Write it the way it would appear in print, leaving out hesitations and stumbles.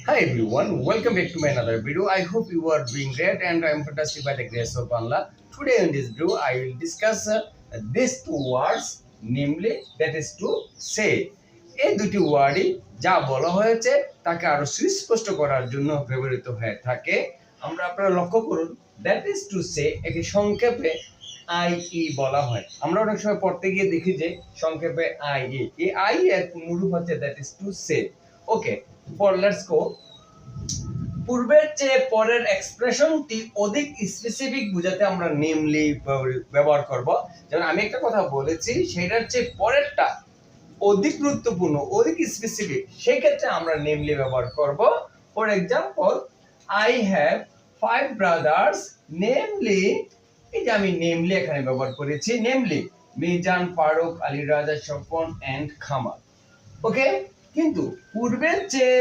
Hi everyone, welcome back to my another video. I hope you are doing great and I am fantastic by the grace of Allah. Today in this video, I will discuss these two words, namely that is to say. এই দুটি ওয়ার্ডই যা বলা হয়েছে তাকে আরো সুস্পষ্ট করার জন্য ব্যবহৃত হয়ে থাকে। আপনারা লক্ষ্য করুন, দ্যাট ইজ টু সে একে সংক্ষেপে আইই বলা হয়। আমরা অনেক সময় পড়তে গিয়ে দেখি যে সংক্ষেপে আইই, এই আই এর মূল রূপ হচ্ছে that is to say. Okay, for let's go. পূর্বের চেয়ে পরের এক্সপ্রেশনটি অধিক স্পেসিফিক বোঝাতে আমরা নেমলি ব্যবহার করব। যেমন আমি একটা কথা বলেছি, সেটার চেয়ে পরেরটা অধিক গুরুত্বপূর্ণ, অধিক স্পেসিফিক, সেই ক্ষেত্রে আমরা নেমলি ব্যবহার করব। For example, I have 5 brothers, namely, এই যে আমি নেমলি এখানে ব্যবহার করেছি, নেমলি মিজান, ফারুক, আলী রাজা, স্বপন এন্ড খামাল। ওকে, কিন্তু পূর্বের চেয়ে